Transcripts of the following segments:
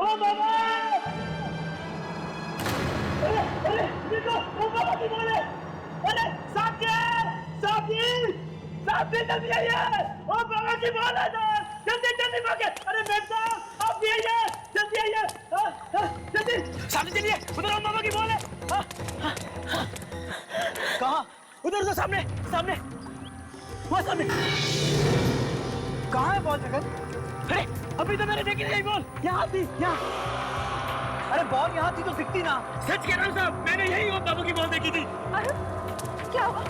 ओ बाबा! अरे देखो ओ बाबा की बोले! अरे साहब जी! साहब जी जल्दी आइए! ओ बाबा की बोल है सर! जल्दी भागे! अरे मैम साहब आप भी आइए! जल्दी आइए! जल्दी! सामने चलिए! उधर ओ बाबा की बोल है! कहाँ? उधर सामने! वहाँ सामने! कहाँ है बॉल जगन? अरे अभी तो मैंने देखी नहीं बॉल! यहाँ थी, यहाँ! अरे बॉल यहाँ थी तो दिखती ना! सच कह रहा हूँ साहब, मैंने यही ओम बाबू की बॉल देखी थी। अरे क्या हुआ?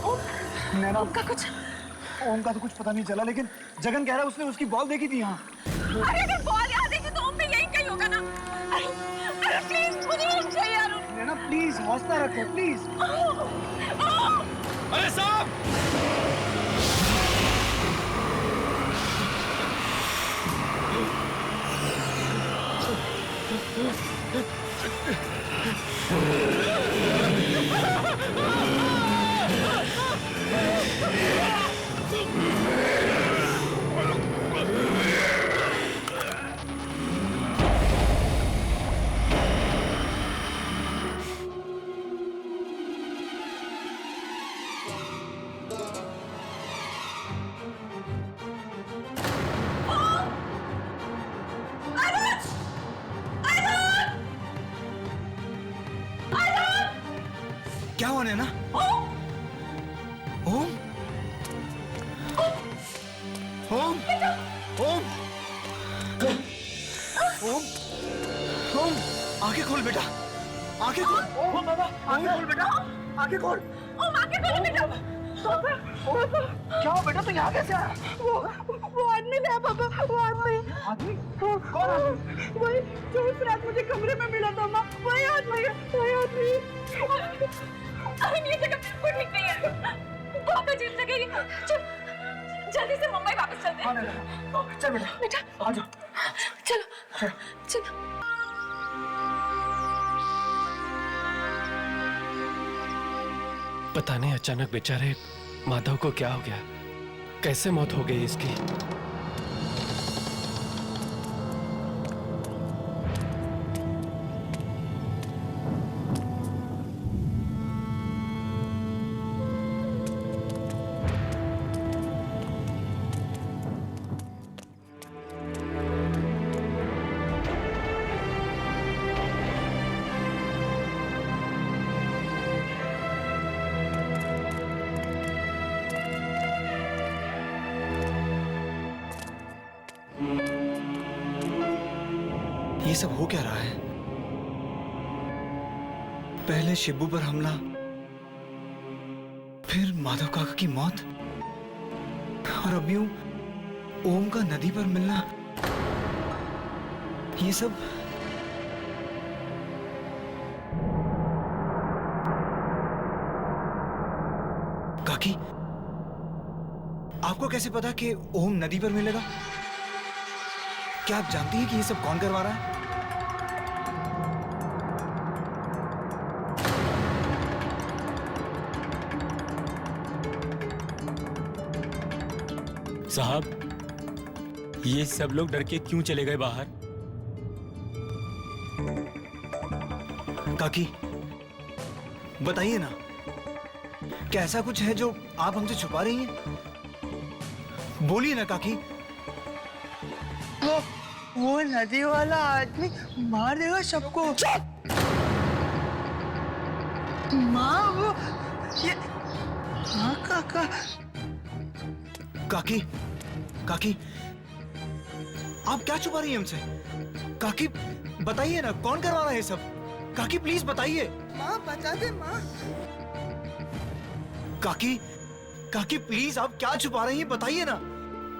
ओम का कुछ? ओम का तो कुछ पता नहीं चला, लेकिन जगन कह रहा है उसने उसकी बॉल देखी थी यहाँ। अरे अगर बॉल यहाँ देखी तो ओम भी यहीं कहीं होगा ना। अरे प्लीज मुझे ओम चाहिए यार। नैना प्लीज हौसला रखो प्लीज। अरे साहब! क्या हुआ नैना? ओम! ओम! ओम! ओम! ओम! ओम! आंखें खोल बेटा, आंखें खोल। ओम बाबा आंखें खोल बेटा, आंखें खोल। ओम आंखें खोलो बेटा। क्या हो बेटा, तो यहाँ कैसे आया? वो आदमी था पापा, वो आदमी। आदमी? कौन आदमी? वही जो उस रात मुझे कमरे में मिला था माँ, वही आदमी। अरे ये जगह बिल्कुल ठीक नहीं है, बहुत अजीब जगह है। चल जल्दी से मुंबई वापस चलते हैं। चल बेटा आ जाओ। चलो चलो। पता नहीं अचानक बेचारे माधव को क्या हो गया, कैसे मौत हो गई इसकी। ये सब हो क्या रहा है? पहले शिबू पर हमला, फिर माधव काका की मौत, और अब यूं ओम का नदी पर मिलना। ये सब काकी, आपको कैसे पता कि ओम नदी पर मिलेगा? क्या आप जानती हैं कि ये सब कौन करवा रहा है? साहब, ये सब लोग डर के क्यों चले गए बाहर? काकी, बताइए ना, क्या ऐसा कुछ है जो आप हमसे छुपा रही हैं? बोलिए ना काकी। वो नदी वाला आदमी मार देगा सबको। माँ वो ये हाँ काका। काकी, काकी, आप क्या छुपा रही हैं हमसे? काकी बताइए ना, कौन करवा रहा है ये सब? काकी प्लीज बताइए। माँ बता दे माँ। काकी, काकी प्लीज, आप क्या छुपा रही हैं? बताइए ना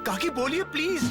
काकी, बोलिए प्लीज।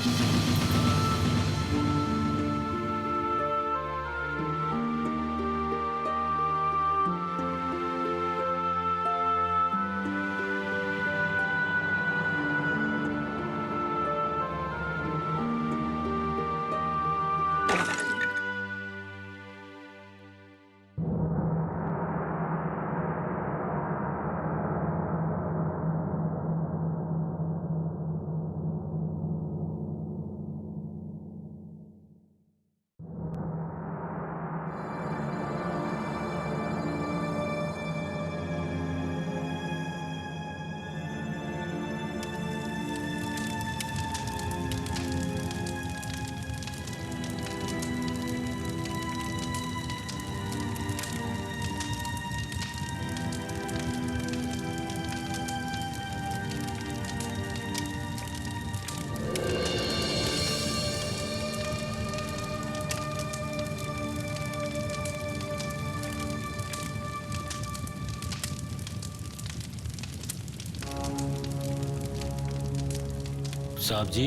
साहब जी,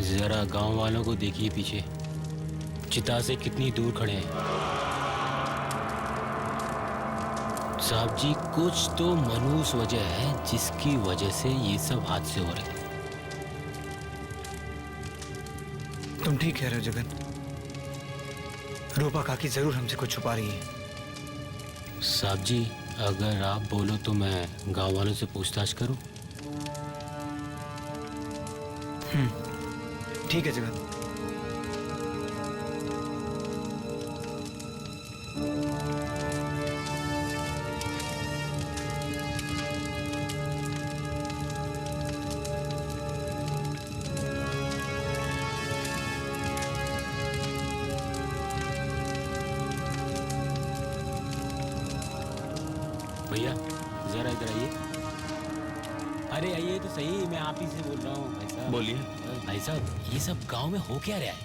जरा गांव वालों को देखिए पीछे, चिता से कितनी दूर खड़े हैं। साहब जी, कुछ तो मनहूस वजह है जिसकी वजह से ये सब हादसे हो रहे हैं। तुम ठीक कह रहे हो जगन। रूपा काकी जरूर हमसे कुछ छुपा रही है। साहब जी, अगर आप बोलो तो मैं गांव वालों से पूछताछ करूं? ठीक है जगन। भैया जरा इधर आइए। अरे आइए तो सही, मैं आप ही से बोल रहा हूँ भाई साहब। बोलिए। भाई साहब, ये सब गांव में हो क्या रहा है?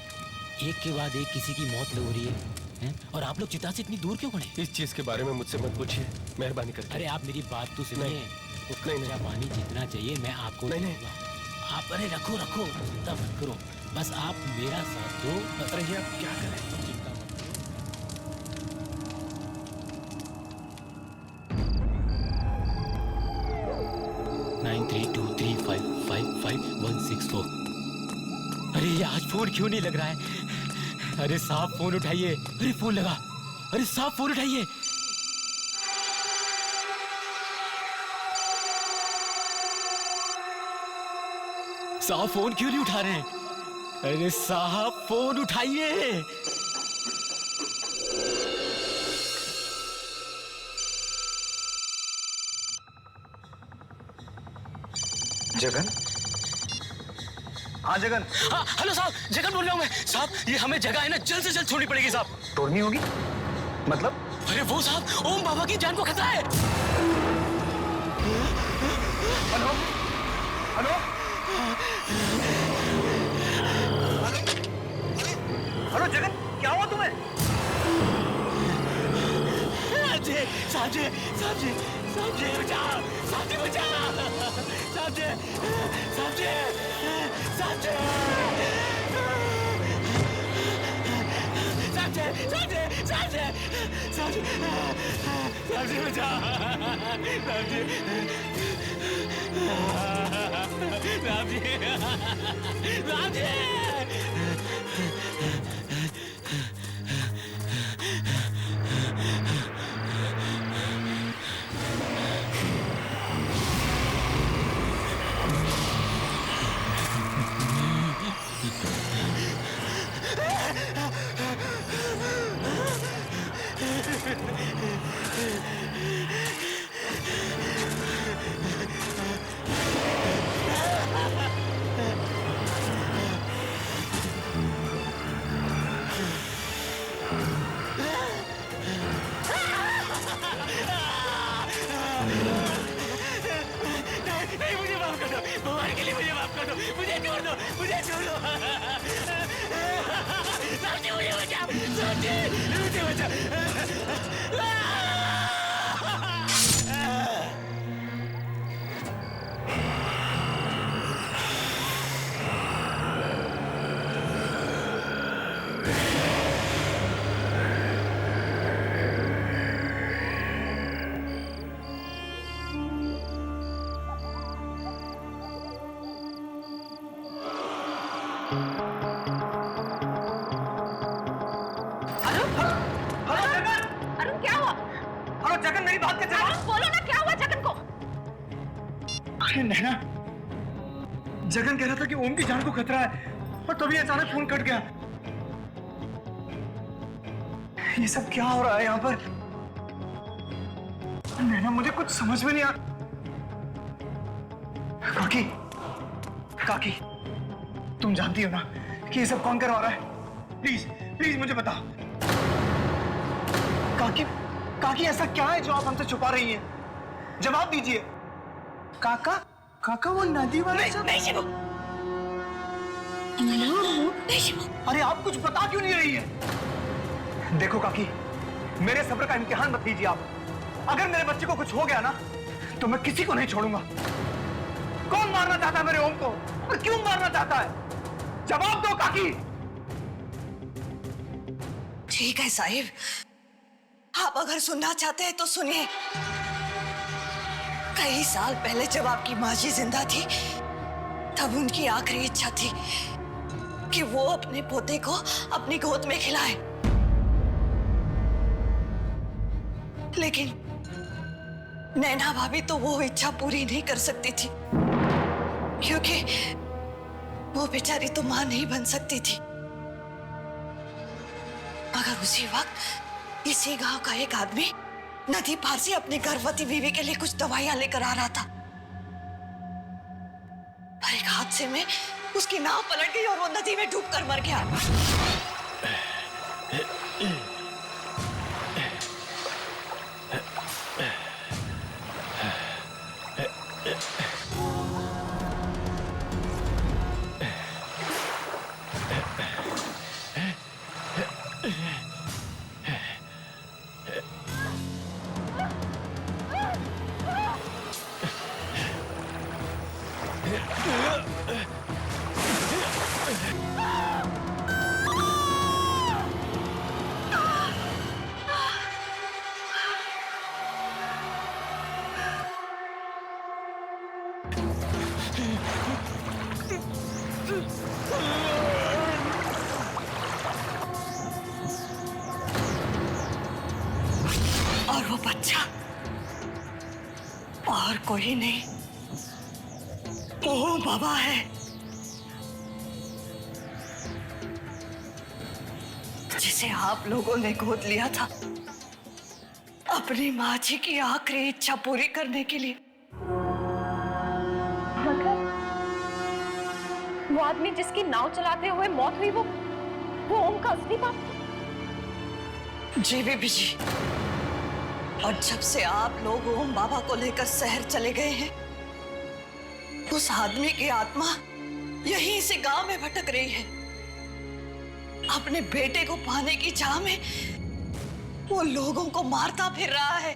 एक के बाद एक किसी की मौत हो रही है, हैं? और आप लोग चिता से इतनी दूर क्यों खड़े? इस चीज के बारे में मुझसे मत पूछिए, मेहरबानी करके। अरे आप मेरी बात तो सुनिए। तो कच्चा पानी जितना चाहिए मैं आपको दूंगा। आप अरे रखो रखो, चिंता मत करो, बस आप मेरा साथ दो। अरे ये आप क्या करें? 9323555164। अरे ये आज फोन क्यों नहीं लग रहा है? अरे साहब फोन उठाइए। अरे फोन लगा। अरे साहब फोन उठाइए। साहब फोन क्यों नहीं उठा रहे हैं? अरे साहब फोन उठाइए। जगन? हाँ जगन। हाँ हेलो साहब, जगन बोल रहा हूँ मैं। साहब ये हमें जगह है ना जल्द से जल्द छोड़नी पड़ेगी साहब। तोड़नी होगी? मतलब? अरे वो साहब, ओम बाबा की जान को खतरा है। हेलो हेलो हेलो जगन, क्या हुआ तुम्हें? साहब जी साहब जी साहब जी बचाओ, साहब जी बचाओ, साहब जी साहब जी साहब जी साहब जी साहब जी साहब जी साहब जी साहब जी बचाओ, साहब जी साहब जी साहब जी। नहीं मुझे माफ कर दो, भगवान के लिए मुझे माफ कर दो, मुझे छोड़ दो, मुझे छोड़ दो। साथी मुझे बचाओ, साथी मुझे बचाओ। अरुण क्या हुआ? हेलो जगन, मेरी बात कर। अरुण बोलो ना, क्या हुआ जगन को? अरे नैना, जगन कह रहा था कि ओम की जान को खतरा है और तभी अचानक फोन कट गया। ये सब क्या हो रहा है यहाँ पर? नैना मुझे कुछ समझ में नहीं आ। काकी, काकी, तुम जानती हो ना कि ये सब कौन करवा रहा है? प्लीज प्लीज मुझे बता। काकी, काकी ऐसा क्या है जो आप हमसे छुपा रही हैं? जवाब दीजिए। काका, काका वो नदी वाला सब? नहीं शिवू, नहीं शिवू। अरे आप कुछ बता क्यों नहीं रही है? देखो काकी, मेरे सब्र का इम्तिहान मत लीजिए आप। अगर मेरे बच्चे को कुछ हो गया ना तो मैं किसी को नहीं छोड़ूंगा। कौन मारना चाहता है मेरे ओम को और क्यों मारना चाहता है? जवाब दो काकी। ठीक है साहिब, आप अगर सुनना चाहते हैं तो सुनिए। कई साल पहले जब आपकी माँ जी जिंदा थी, तब उनकी आखिरी इच्छा थी कि वो अपने पोते को अपनी गोद में खिलाए। लेकिन नैना भाभी तो वो इच्छा पूरी नहीं कर सकती थी, क्योंकि वो बेचारी तो मां नहीं बन सकती थी। मगर उसी वक्त इसी गांव का एक आदमी नदी पार से अपनी गर्भवती बीवी के लिए कुछ दवाइयां लेकर आ रहा था, पर एक हादसे में उसकी नाव पलट गई और वो नदी में डूबकर मर गया। और वो बच्चा और कोई नहीं, वो बाबा है, जिसे आप लोगों ने गोद लिया था अपनी माँ जी की आखिरी इच्छा पूरी करने के लिए। मतलब वो आदमी जिसकी नाव चलाते हुए मौत हुई, वो ओम का असली बाप? जी बीबी जी, और जब से आप लोग ओम बाबा को लेकर शहर चले गए हैं, उस आदमी की आत्मा यहीं से गांव में भटक रही है। अपने बेटे को पाने की चाह में वो लोगों को मारता फिर रहा है।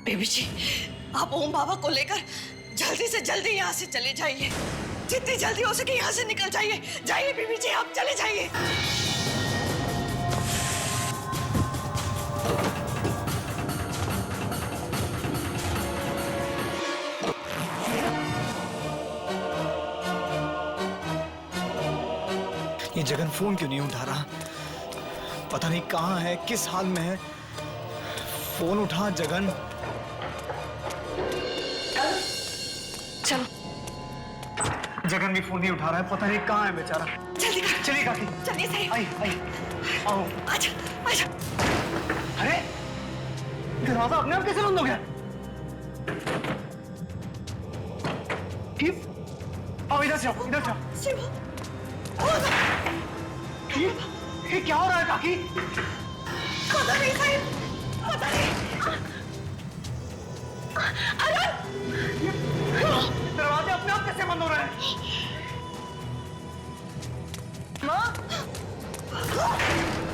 बेबी जी, आप ओम बाबा को लेकर जल्दी से जल्दी यहाँ से चले जाइए, जितनी जल्दी हो सके यहाँ से निकल जाइए। जाइए बेबी जी, आप चले जाइए। ये जगन फोन क्यों नहीं उठा रहा? पता नहीं कहाँ है, किस हाल में है। फोन उठा जगन। चलो। जगन भी फोन नहीं उठा रहा है, पता नहीं कहाँ है बेचारा। जल्दी कर। चलिए काकी। चलिए सही। आई आई आओ। आजा आजा। अरे दरवाजा अपने आप कैसे बंद हो गया? आओ इधर से आओ, इधर से आओ। शिव, ये क्या हो रहा है काकी? पता नहीं साहिब, पता नहीं। दरवाजे अपने आप कैसे बंद हो रहे हैं?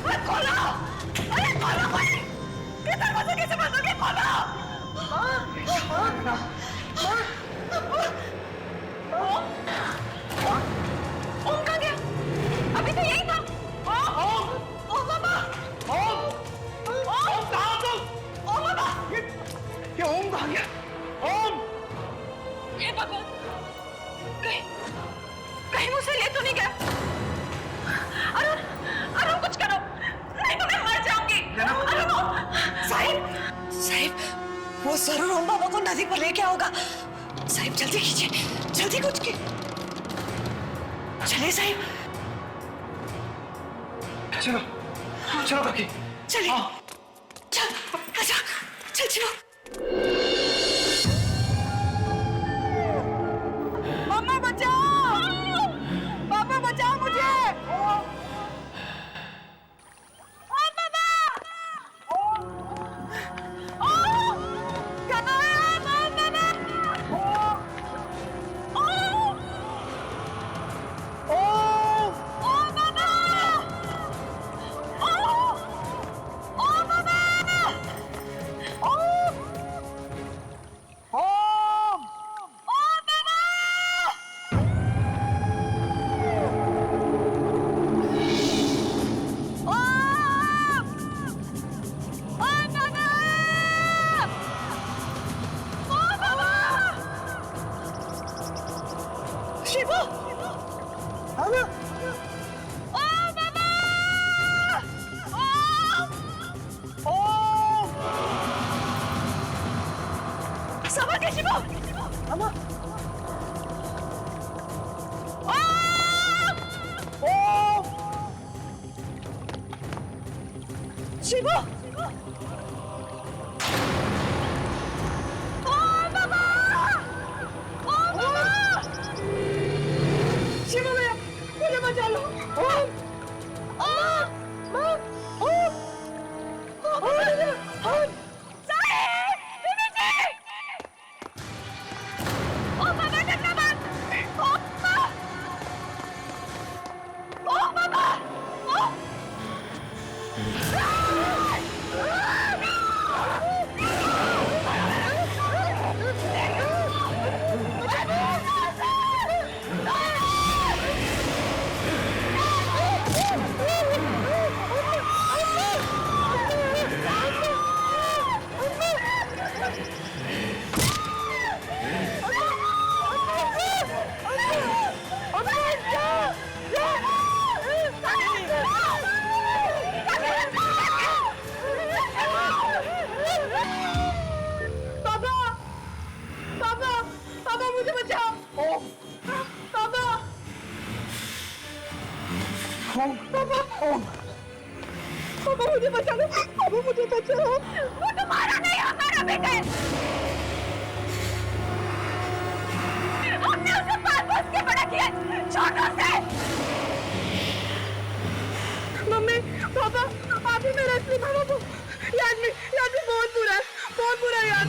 अरे खोलो! अरे खोलो भाई! ये दरवाजा कैसे बंद हो गया? खोलो! ओम कहाँ गया? अभी तो यही था। ओम बाबा! ओम कहाँ तुम? ओम बाबा! ये ओम कहाँ गया? ओम! हे भगवान! कहीं मुझसे ले तो नहीं गया? अरुण कुछ करो, नहीं तो मैं मर जाऊंगी। साहिब, साहिब, वो जरूर ओम बाबा को नदी पर लेके आओगा। साहिब जल्दी कीजिए, जल्दी कुछ की। चले साहिब। चलो चलो काकी। चलिए। चल, आजा, चल चलो। मम्मा बचाओ! पापा बचाओ मुझे! शिवू! शिवू भैया, मुझे बचा लो। मुझे बचा लो, पापा मुझे बचाओ। वो तुम्हारा नहीं है, मेरा बेटा है। हमने उसे पाल-पोस के बड़ा किया, छोटों से। मम्मी, पापा, आप ही मेरे असली मामा को। ये आदमी बहुत बुरा है, बहुत बुरा है यार।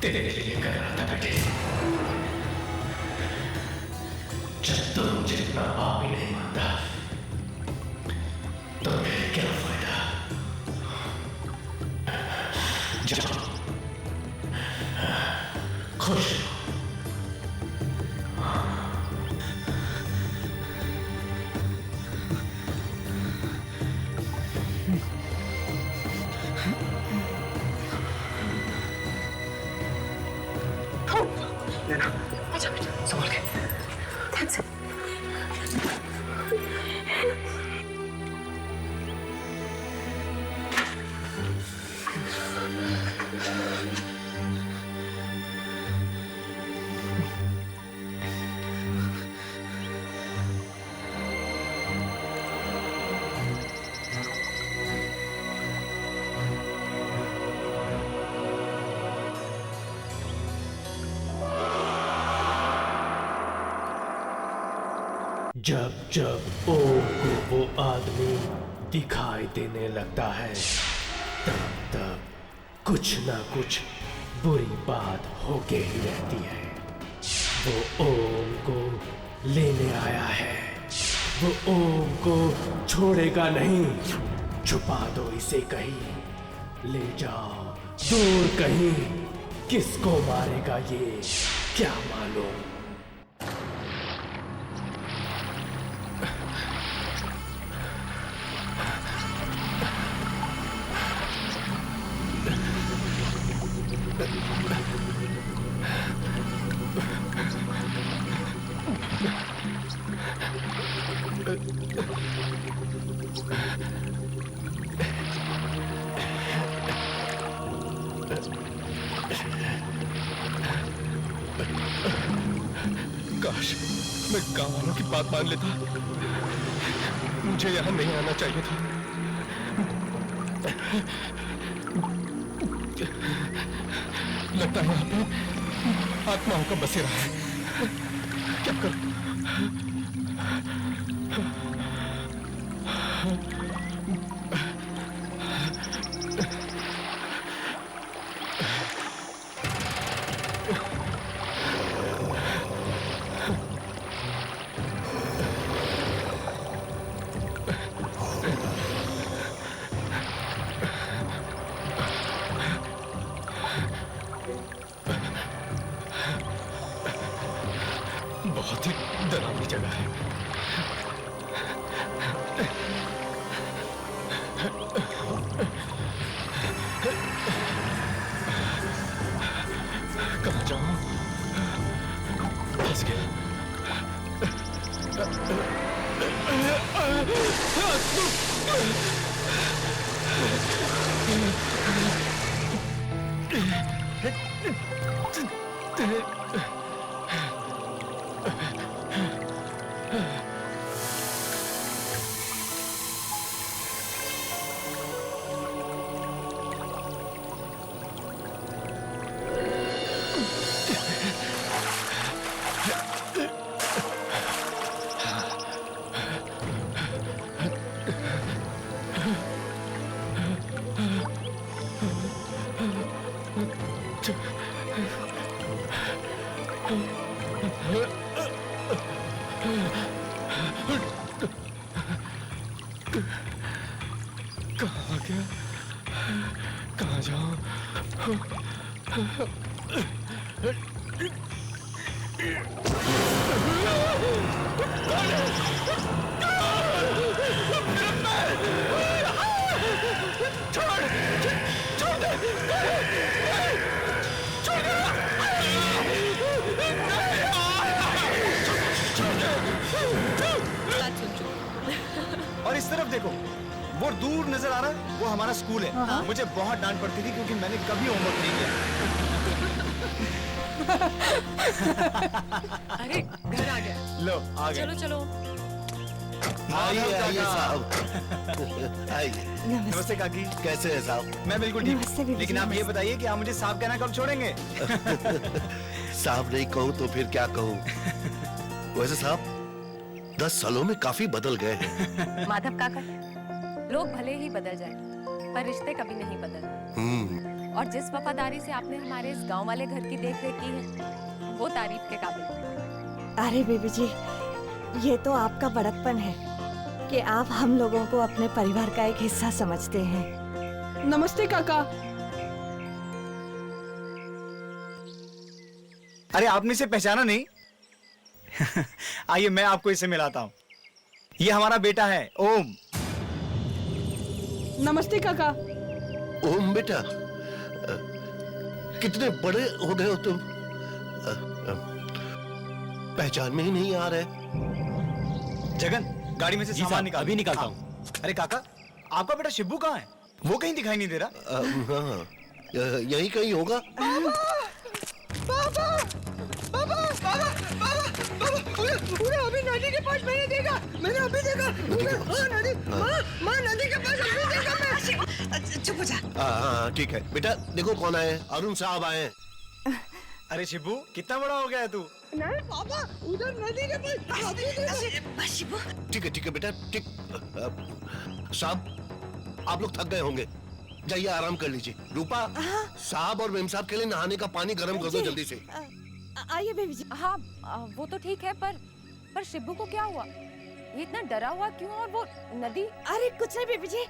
तेरे लिए कर रहा था बेटे। जब तुम मुझे अपना बाप ही नहीं मानता तो फिर क्या फायदा। जाओ, खुश रहो। संभाल के। जब जब ओम को वो आदमी दिखाई देने लगता है तब तब कुछ ना कुछ बुरी बात होके ही रहती है। वो ओम को लेने आया है, वो ओम को छोड़ेगा नहीं। छुपा दो इसे कहीं, ले जाओ दूर कहीं। किसको मारेगा ये क्या मालूम। काश मैं गांव वालों की बात मान लेता। मुझे यहाँ नहीं आना चाहिए था। लगता है यहाँ पे आत्माओं का बसेरा है। क्या करूं? कहाँ जाऊं? फंस गया। कहाँ आ गया? कहाँ जाऊं? और इस तरफ देखो, वो दूर नजर आ रहा है, वो हमारा स्कूल है। मुझे बहुत डांट पड़ती थी क्योंकि मैंने कभी होमवर्क नहीं किया। अरे घर आ गया। लो आ गए। चलो चलो। आइए आइए साहब। आइए। नमस्ते काकी। कैसे हैं साहब? मैं बिल्कुल ठीक हूँ, लेकिन आप ये बताइए कि आप मुझे साहब कहना कब छोड़ेंगे? साहब नहीं कहूँ तो फिर क्या कहूँ? वैसे साहब 10 सालों में काफी बदल गए हैं। माधव काका, लोग भले ही बदल जाए पर रिश्ते कभी नहीं बदलते। और जिस वफादारी से आपने हमारे इस गांव वाले घर की देखरेख की है, वो तारीफ के काबिल है। अरे बेबी जी, ये तो आपका बड़कपन है कि आप हम लोगों को अपने परिवार का एक हिस्सा समझते हैं। नमस्ते काका। अरे आपने इसे पहचाना नहीं? आइए मैं आपको इसे मिलाता हूँ। ये हमारा बेटा है ओम। नमस्ते काका। ओम बेटा, कितने बड़े हो गए हो तुम। पहचान में ही नहीं आ रहे। जगन, गाड़ी में से सामान निकाल। अभी निकालता हूँ। अरे काका, आपका बेटा शिब्बू कहाँ है? वो कहीं दिखाई नहीं दे रहा। हाँ, यही कहीं होगा। अभी नदी के पास मैंने देखा। मैंने अभी देखा। नदी, माँ नदी के पास अभी देखा मैं। चुप हो जा। हाँ ठीक है बेटा, देखो कौन आए। अरुण साहब आए। अरे शिब्बू, कितना बड़ा हो गया है तू? नहीं पापा, उधर नदी के पास अभी देखा। ठीक है बेटा, ठीक। साहब, आप लोग थक गए होंगे, जाइए आराम कर लीजिए। रूपा, साहब और मेम साहब के लिए नहाने का पानी गर्म कर दो जल्दी से। आइए बेबी जी। हाँ, वो तो ठीक है, पर शिब्बू को क्या हुआ? ये इतना डरा हुआ क्यों? और वो नदी? अरे कुछ नहीं बेबी जी,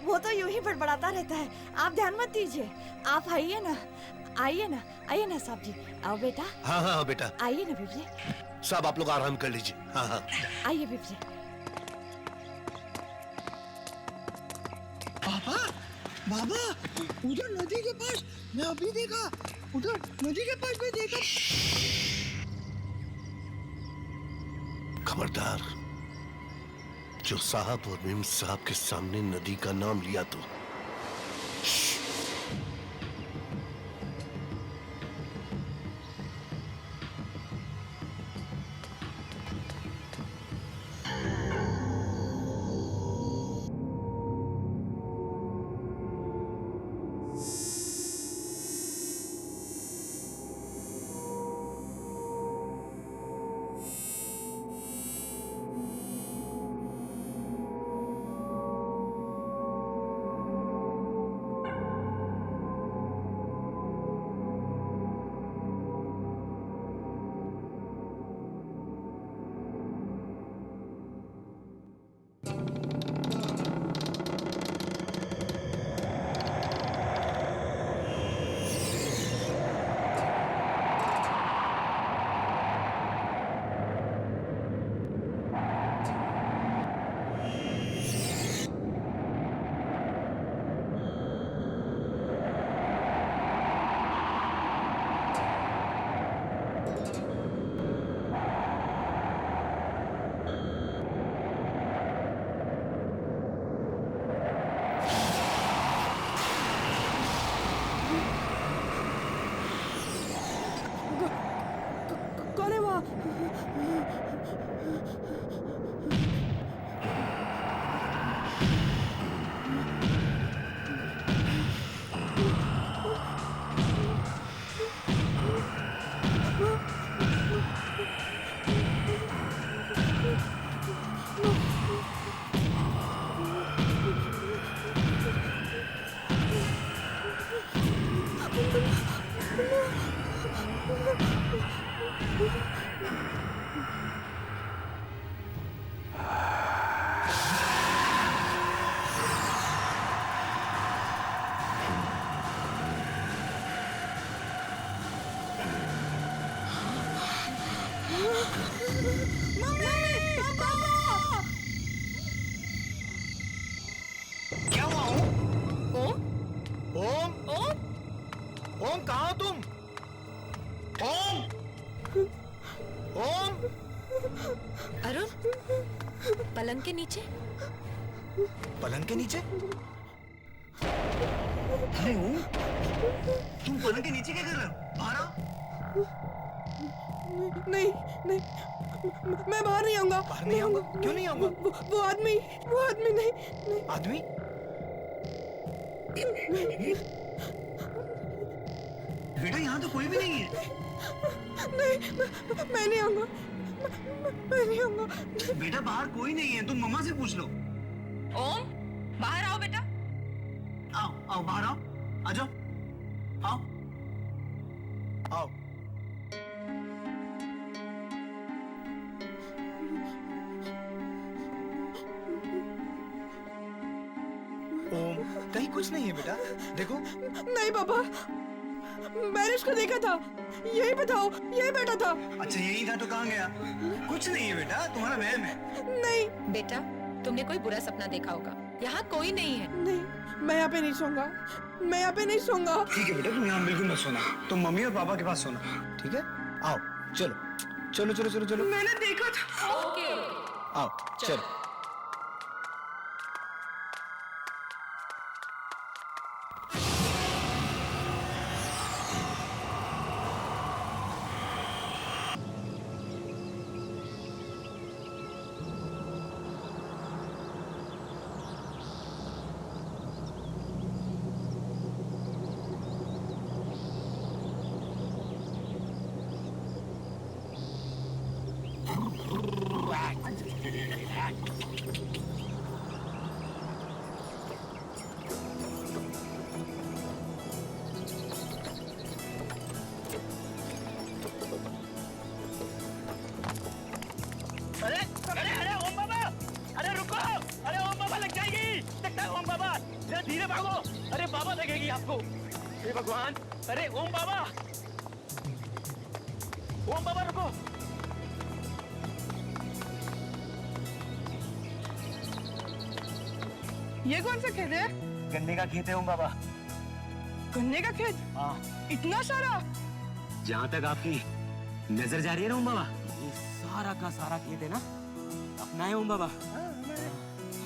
वो तो यूं ही बड़बड़ाता रहता है, आप ध्यान मत दीजिए। आप आइए ना, आइए ना, आइए ना साहब जी। आओ बेटा। हाँ बेटा, आइए ना बेबी जी। साहब आप लोग आराम कर लीजिए। हाँ आइए बेबी जी। बाबा, उधर नदी के पास मैं अभी देखा। उधर नदी के पास मैं देखा। खबरदार, जो साहब और मेम साहब के सामने नदी का नाम लिया तो ओम कहाँ हो तुम? ओम! ओम! अरुण, पलंग के नीचे। पलंग के नीचे? अरे ओम, तुम पलंग के नीचे क्या कर रहे हो? बाहर आओ। नहीं नहीं, मैं बाहर नहीं आऊंगा। बाहर नहीं आऊंगा? क्यों नहीं आऊंगा? वो आदमी नहीं, नहीं। आदमी? बेटा यहाँ तो कोई भी नहीं है। नहीं, मैं नहीं आऊंगा। मैं नहीं आऊंगा। बेटा बाहर कोई नहीं है, तुम मम्मा से पूछ लो। ओम, बाहर आओ बेटा। आओ आओ बाहर आओ, आ जाओ, आओ आओ। ओम, कहीं कुछ नहीं है बेटा, देखो। नहीं पापा, मैंने उसको देखा था, यही बताओ, यही बैठा था। अच्छा यही था तो कहाँ गया? कुछ नहीं है बेटा, तुम्हारा वहम है। नहीं बेटा, तुमने कोई बुरा सपना देखा होगा। यहाँ कोई नहीं है। नहीं, मैं यहाँ पे नहीं सोऊंगा, मैं यहाँ पे नहीं सोऊंगा। ठीक है बेटा, तुम यहाँ बिल्कुल मत सोना, तुम मम्मी और पापा के पास सोना, ठीक है? आओ, चलो चलो चलो चलो चलो। मैंने देखा था। ओके, आओ चलो। अरे अरे अरे ओम बाबा, अरे रुको, अरे ओम बाबा लग जाएगी, लगता है ओम बाबा, जरा धीरे भागो, अरे बाबा लगेगी आपको। हे भगवान, अरे ओम बाबा, ओम बाबा रुको। ये कौन सा खेत है? गन्ने का खेत है ओम बाबा। गन्ने का खेत? हाँ। इतना सारा? जहाँ तक आपकी नजर जा रही है ना ओम बाबा, ये सारा का सारा खेत है ना अपना है ओम बाबा।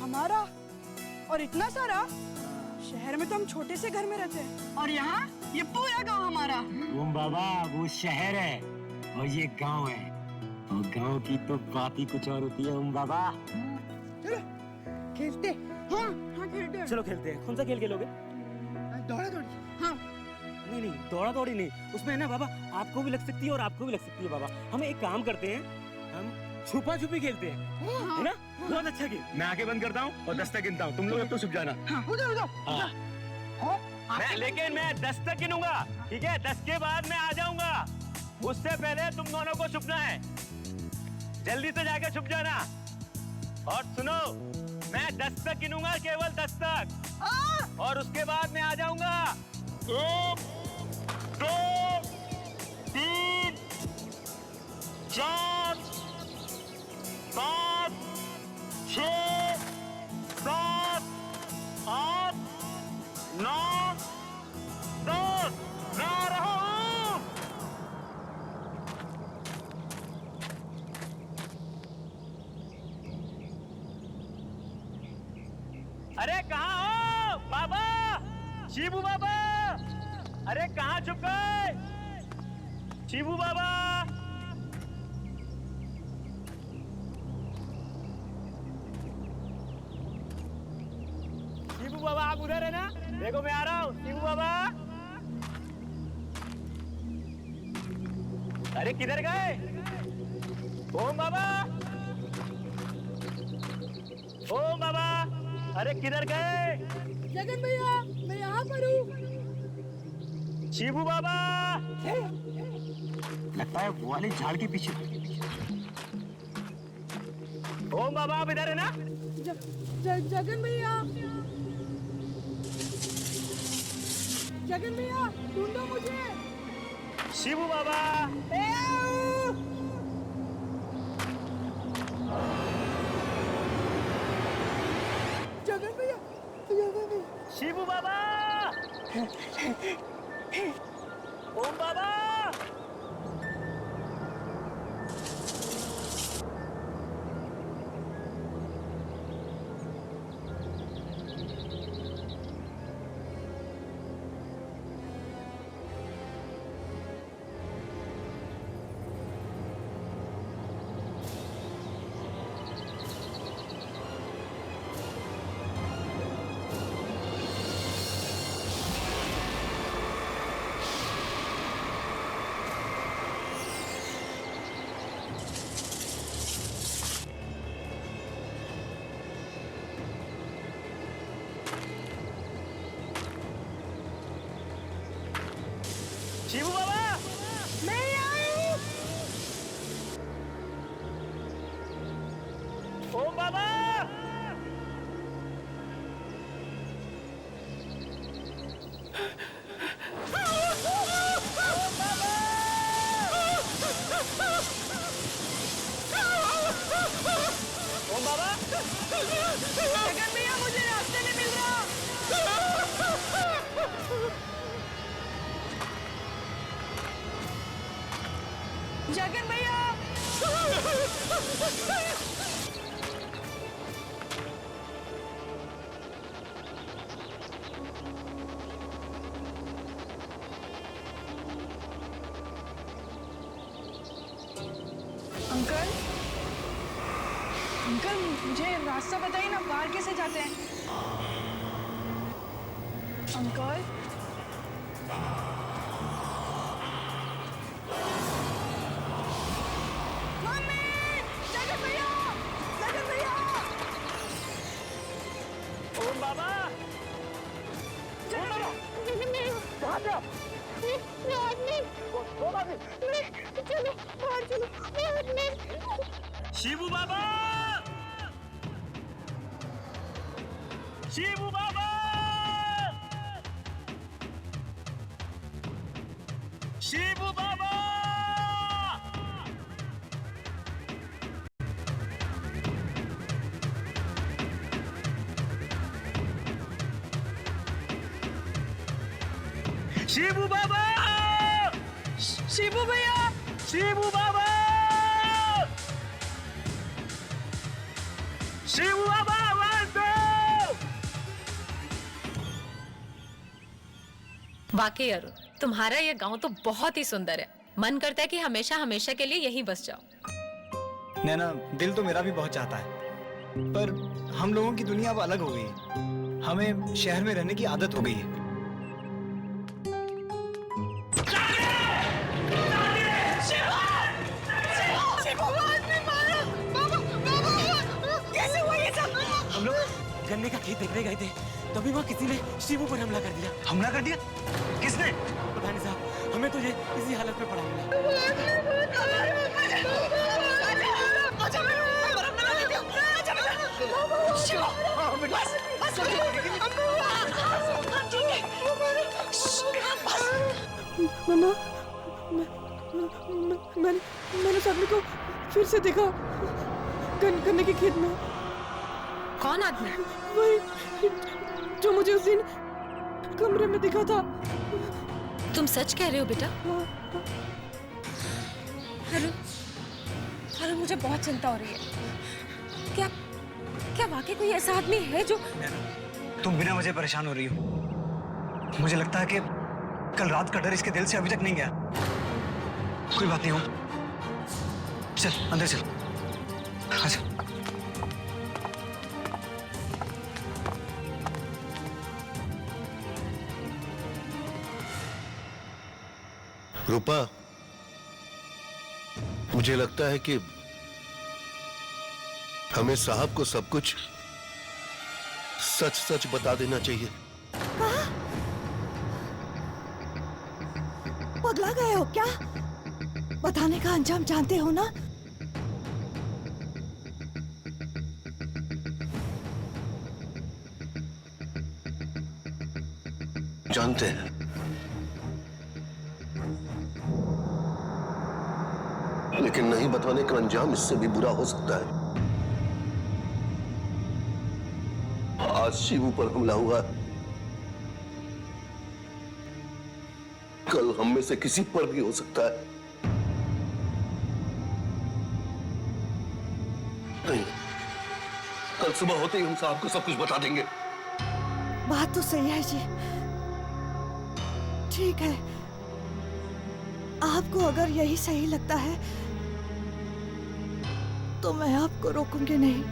हमारा? और इतना सारा? शहर में तो हम छोटे से घर में रहते हैं, और यहाँ ये पूरा गांव हमारा। ओम बाबा वो शहर है और ये गांव है, और गांव की तो बात ही कुछ और होती है ओम बाबा। चलो खेलते। हाँ हाँ खेलते हैं। चलो खेलते हैं। कौन सा खेल खेलोगे? दौड़ा दौड़ी। हाँ। नहीं नहीं, दौड़ा दौड़ी नहीं, उसमें है ना बाबा आपको भी लग सकती है और आपको भी लग सकती है बाबा। हम एक काम करते हैं, हम छुपा छुपी खेलते हैं, है ना? बहुत अच्छा खेल। मैं आंखें बंद करता हूँ और 10 तक गिनता हूँ, तुम लोग अब तो छुप जाना। लेकिन मैं 10 तक गिनूंगा, ठीक है? 10 के बाद मैं आ जाऊंगा, उससे पहले तुम दोनों को छुपना है। जल्दी से जाके छुप जाना। और सुनो, मैं 10 तक गिनूंगा, केवल 10 तक, और उसके बाद मैं आ जाऊंगा। 1 2 3 4 5 6 7 8 9 10। मैं आ रहा हूं। अरे कहाँ हो बाबा, शिबू बाबा? अरे कहाँ छुप गए शिबू बाबा? शिबू बाबा आप उधर है ना? देखो मैं आ रहा हूँ शिबू बाबा। अरे किधर गए ओम बाबा? ओम बाबा, अरे किधर गए? जगन भैया, मैं यहाँ पर हूँ। शिबू बाबा। लगता है वो वाले झाड़ के पीछे। ओम बाबा आप इधर है ना? जगन भैया, जगन भैया ढूंढो मुझे। शिबू बाबा। जगन भैया, शिबू बाबा। ओम बाबा शिवू बाबा मैं आई। ओम बाबा ओम बाबा जगन भैया मुझे रास्ते नहीं मिल रहा। जगन भैया अंकल अंकल मुझे रास्ता बताइए ना, बाहर कैसे जाते हैं अंकल? मम्मी! जगन भैया! जगन भैया! ओम बाबा जगन कहाँ पे आप? चलो बाहर चलो। शिवू बाबा शिवू बाबा शिवू बाबा शिवू बाबा शिवू भैया! शिवू बाबा शिवू बाबा आवाज दो। वाकई अरुण, तुम्हारा ये गांव तो बहुत ही सुंदर है। मन करता है कि हमेशा हमेशा के लिए यहीं बस जाओ। नैना, दिल तो मेरा भी बहुत चाहता है, पर हम लोगों की दुनिया अब अलग हो गई है। हमें शहर में रहने की आदत हो गई है। हम लोग गन्ने का खेत देखने गए थे, तभी वहाँ किसी ने शिवू पर हमला कर दिया। हमला कर दिया? किसने? पता नहीं साहब, हमें तो ये इसी हालत में पड़ा मिला। मम्मा, मैंने उस आदमी को फिर से देखा गन्ने के खेत में। कौन आदमी? वही जो मुझे उस दिन कमरे में दिखा था। तुम सच कह रहे हो बेटा? अरुण, मुझे बहुत चिंता हो रही है। क्या वाकई कोई ऐसा आदमी है जो... तुम बिना वजह परेशान हो रही हो। मुझे लगता है कि कल रात का डर इसके दिल से अभी तक नहीं गया। कोई बात नहीं हो, चल अंदर चल। अच्छा। रूपा, मुझे लगता है कि हमें साहब को सब कुछ सच सच बता देना चाहिए। पगला गए हो क्या? बताने का अंजाम जानते हो ना? जानते हैं, लेकिन नहीं बताने का अंजाम इससे भी बुरा हो सकता है। आज शिवू पर हमला हुआ, कल हम में से किसी पर भी हो सकता है। नहीं, कल सुबह होते ही हम साहब को सब कुछ बता देंगे। बात तो सही है जी। ठीक है, आपको अगर यही सही लगता है तो मैं आपको रोकूंगी नहीं।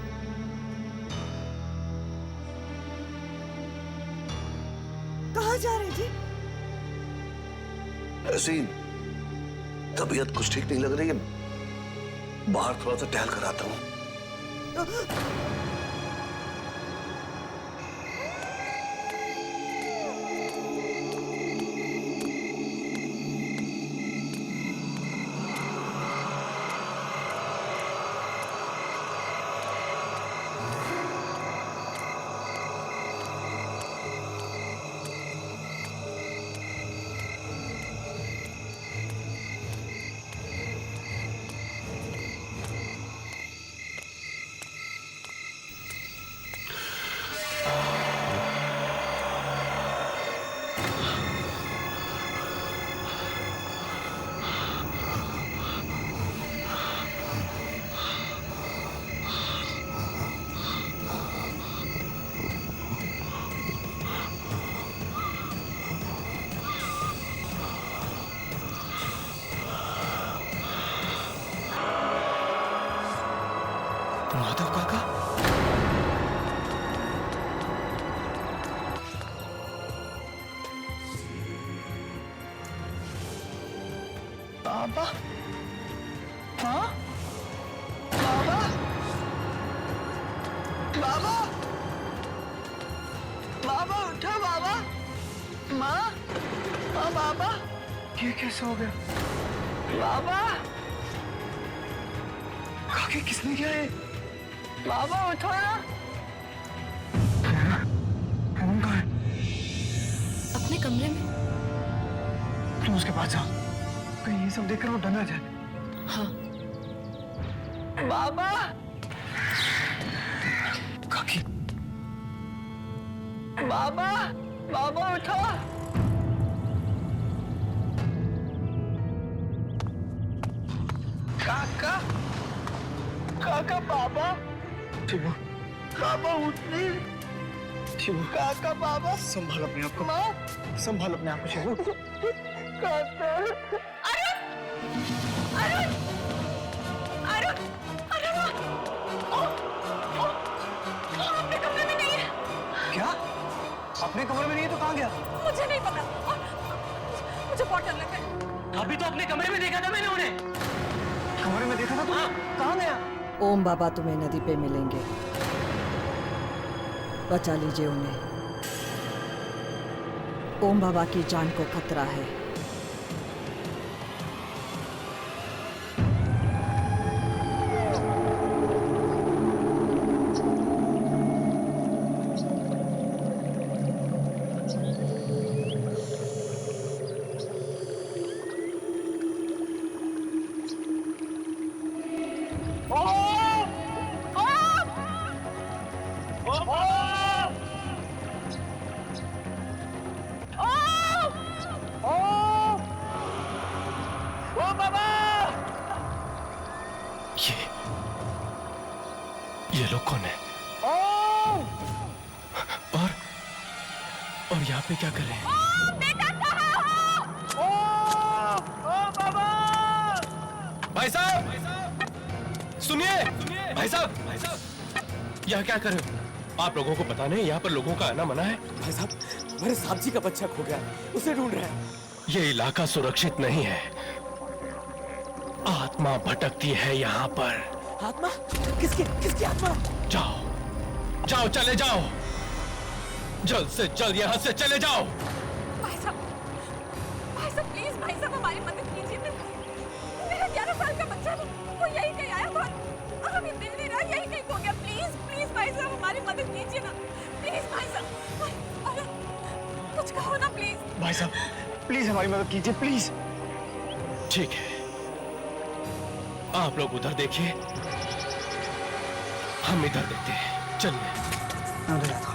कहाँ जा रहे जी? ऐसी तबीयत कुछ ठीक नहीं लग रही है, बाहर थोड़ा सा टहल कर आता हूँ। माधव काका, बाबा, हाँ, बाबा, बाबा, बाबा उठो बाबा, माँ, हाँ बाबा, ये कैसे हो गया? बाबा, काके किसने किया है? बाबा उठो ना। कौन कहाँ है? अपने कमरे में। तुम उसके पास जाओ, कहीं ये सब देखकर वो डर ना जाए। हाँ। बाबा, काकी, बाबा, बाबा उठो। काका, काका, बाबा, शिवू, बाबा उठ नहीं। शिवू, काका, बाबा, संभाल अपने आप को, माँ, संभाल अपने आप को शिवू। काका, अरुण, अरुण, अरुण, अरुण, अपने कमरे में नहीं है। क्या? अपने कमरे में नहीं है तो कहाँ गया? मुझे नहीं पता, मुझे बहुत डर लग रहा है। अभी तो अपने कमरे में देखा था मैंने उन्हें। कमरे में देखा था तुम? कहाँ गया? ओम बाबा तुम्हें नदी पे मिलेंगे, बचा लीजिए उन्हें। ओम बाबा की जान को खतरा है। ये लोग कौन है? और यहाँ पे क्या कर रहे हैं? भाई साहब, सुनिए, भाई साहब, यहाँ क्या कर रहे हो? आप लोगों को पता नहीं यहाँ पर लोगों का आना मना है? भाई साहब, हमारे साहब जी का बच्चा खो गया, उसे ढूंढ रहे हैं। ये इलाका सुरक्षित नहीं है, आत्मा भटकती है यहाँ पर। आत्मा? किसकी आत्मा? जाओ, जाओ, चले जाओ, जल्द से जल्द यहाँ से चले जाओ। भाई साहब, प्लीज भाई साहब हमारी मदद कीजिए। मेरा 11 साल का बच्चा वो यही कहीं आया था, अभी मिल नहीं रहा, यही कहीं खो गया। प्लीज भाई साहब हमारी मदद कीजिए ना, प्लीज भाई साहब। अरे कुछ कहो ना प्लीज। भाई साहब, प्लीज हमारी मदद कीजिए, प्लीज। ठीक है, आप लोग उधर देखिए, हम इधर देखते हैं। चलिए। मैं उधर जाता हूँ।